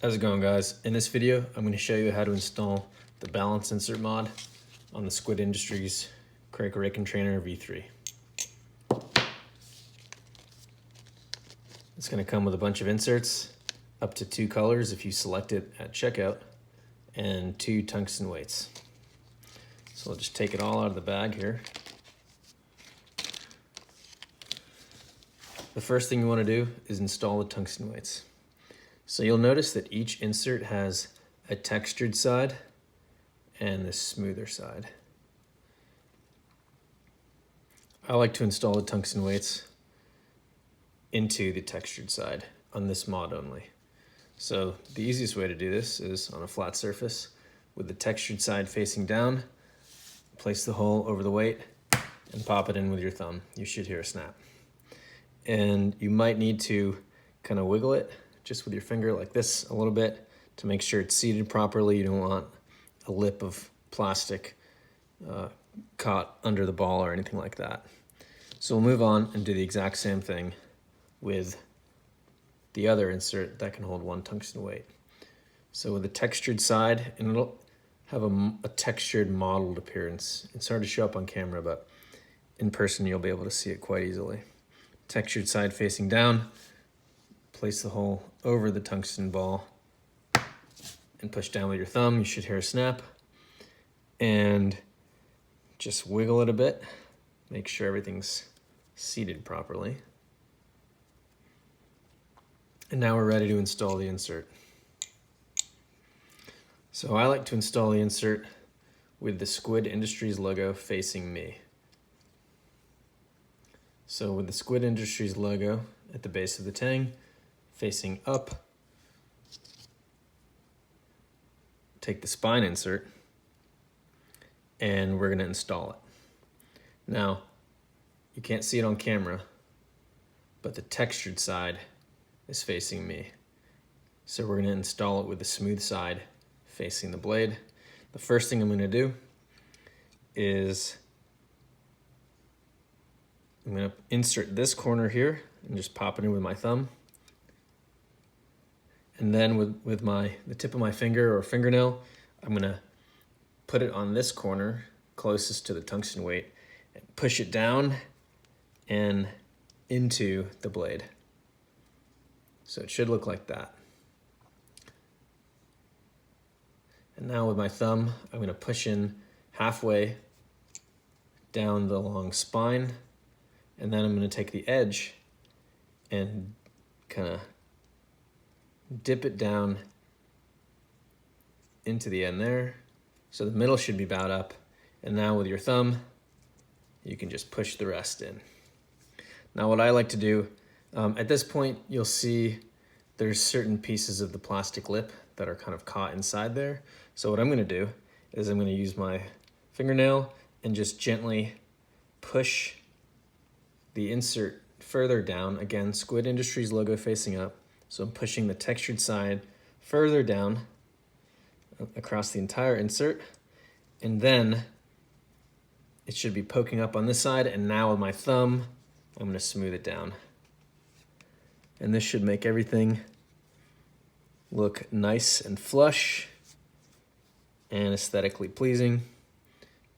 How's it going, guys? In this video, I'm going to show you how to install the balance insert mod on the Squid Industries Krake Raken Trainer V3. It's going to come with a bunch of inserts, up to 2 colors if you select it at checkout, and 2 tungsten weights. So I'll just take it all out of the bag here. The first thing you want to do is install the tungsten weights. So you'll notice that each insert has a textured side and the smoother side. I like to install the tungsten weights into the textured side on this mod only. So the easiest way to do this is on a flat surface with the textured side facing down, place the hole over the weight and pop it in with your thumb. You should hear a snap. And you might need to kind of wiggle it just with your finger like this a little bit to make sure it's seated properly. You don't want a lip of plastic caught under the ball or anything like that. So we'll move on and do the exact same thing with the other insert that can hold 1 tungsten weight. So with the textured side, and it'll have a textured modeled appearance. It's hard to show up on camera, but in person you'll be able to see it quite easily. Textured side facing down, place the hole over the tungsten ball and push down with your thumb. You should hear a snap. And just wiggle it a bit. Make sure everything's seated properly. And now we're ready to install the insert. So I like to install the insert with the Squid Industries logo facing me. So with the Squid Industries logo at the base of the tang, facing up, take the spine insert and we're going to install it. Now, you can't see it on camera, but the textured side is facing me. So we're going to install it with the smooth side facing the blade. The first thing I'm going to do is I'm going to insert this corner here and just pop it in with my thumb. And then with the tip of my finger or fingernail, I'm going to put it on this corner closest to the tungsten weight and push it down and into the blade. So it should look like that. And now with my thumb, I'm going to push in halfway down the long spine, and then I'm going to take the edge and kind of dip it down into the end there. So the middle should be bowed up. And now with your thumb, you can just push the rest in. Now what I like to do, at this point, you'll see there's certain pieces of the plastic lip that are kind of caught inside there. So what I'm gonna do is I'm gonna use my fingernail and just gently push the insert further down. Again, Squid Industries logo facing up. So I'm pushing the textured side further down across the entire insert, and then it should be poking up on this side, and now with my thumb, I'm going to smooth it down. And this should make everything look nice and flush and aesthetically pleasing.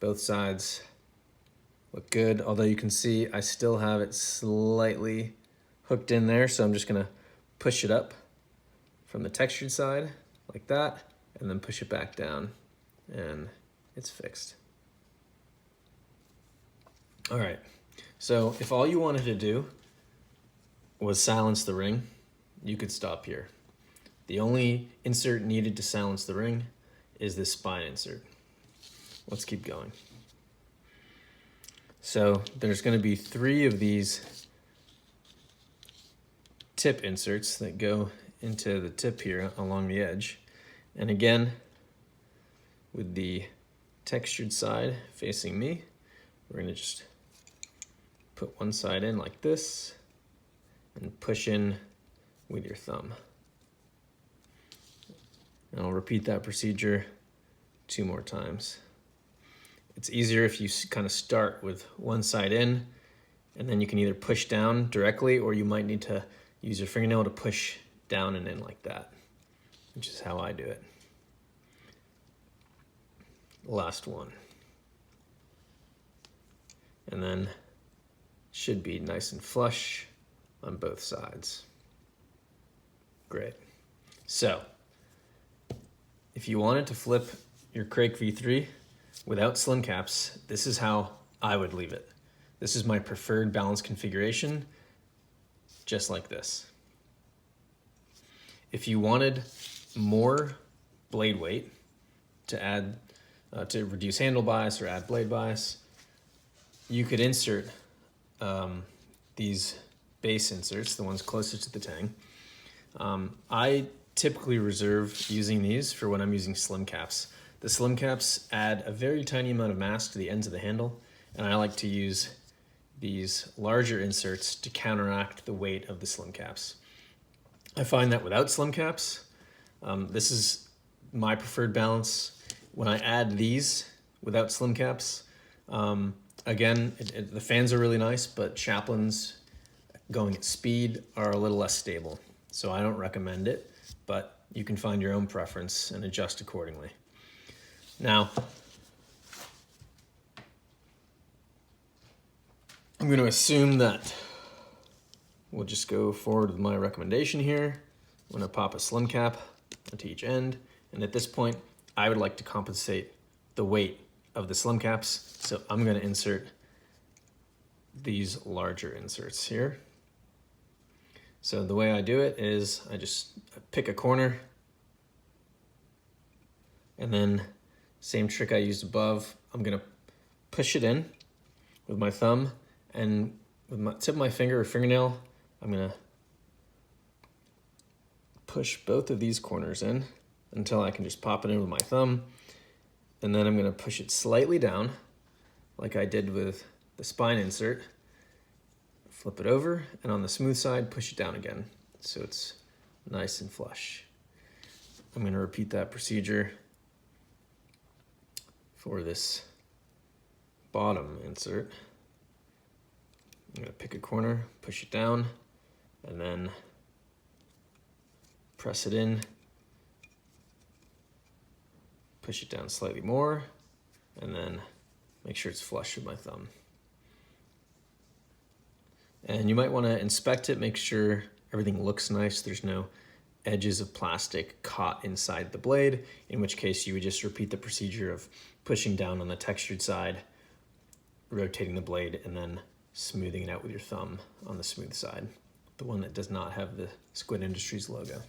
Both sides look good, although you can see I still have it slightly hooked in there, so I'm just going to push it up from the textured side like that, and then push it back down, and it's fixed. All right, so if all you wanted to do was silence the ring, you could stop here. The only insert needed to silence the ring is this spine insert. Let's keep going. So there's going to be 3 of these tip inserts that go into the tip here along the edge. And again, with the textured side facing me, we're going to just put one side in like this and push in with your thumb. And I'll repeat that procedure 2 more times. It's easier if you kind of start with one side in, and then you can either push down directly, or you might need to use your fingernail to push down and in like that. which is how I do it. Last one. And then should be nice and flush on both sides. Great. So, if you wanted to flip your Krake V3 without slim caps, this is how I would leave it. This is my preferred balance configuration, just like this. If you wanted more blade weight to add, to reduce handle bias or add blade bias, you could insert these base inserts, the ones closest to the tang. I typically reserve using these for when I'm using slim caps. The slim caps add a very tiny amount of mass to the ends of the handle, and I like to use these larger inserts to counteract the weight of the slim caps. I find that without slim caps, this is my preferred balance. When I add these without slim caps, again, the fans are really nice, but chaplains going at speed are a little less stable. So I don't recommend it, but you can find your own preference and adjust accordingly. Now, I'm going to assume that we'll just go forward with my recommendation here. I'm going to pop a slim cap onto each end, and at this point, I would like to compensate the weight of the slim caps, so I'm going to insert these larger inserts here. So the way I do it is I just pick a corner, and then same trick I used above, I'm going to push it in with my thumb, and with my tip of my finger or fingernail, I'm going to push both of these corners in until I can just pop it in with my thumb, and then I'm going to push it slightly down like I did with the spine insert. Flip it over, and on the smooth side, push it down again so it's nice and flush. I'm going to repeat that procedure for this bottom insert. I'm going to pick a corner, push it down, and then press it in, push it down slightly more, and then make sure it's flush with my thumb. And you might want to inspect it, make sure everything looks nice, there's no edges of plastic caught inside the blade, in which case you would just repeat the procedure of pushing down on the textured side, rotating the blade, and then smoothing it out with your thumb on the smooth side, the one that does not have the Squid Industries logo.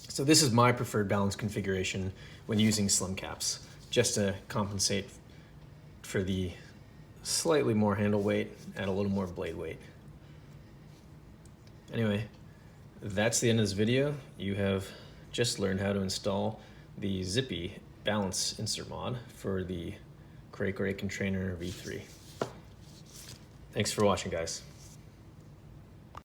So this is my preferred balance configuration when using slim caps, just to compensate for the slightly more handle weight, add a little more blade weight. Anyway, that's the end of this video. You have just learned how to install the Zippy balance insert mod for the Krake Raken Trainer V3. Thanks for watching, guys.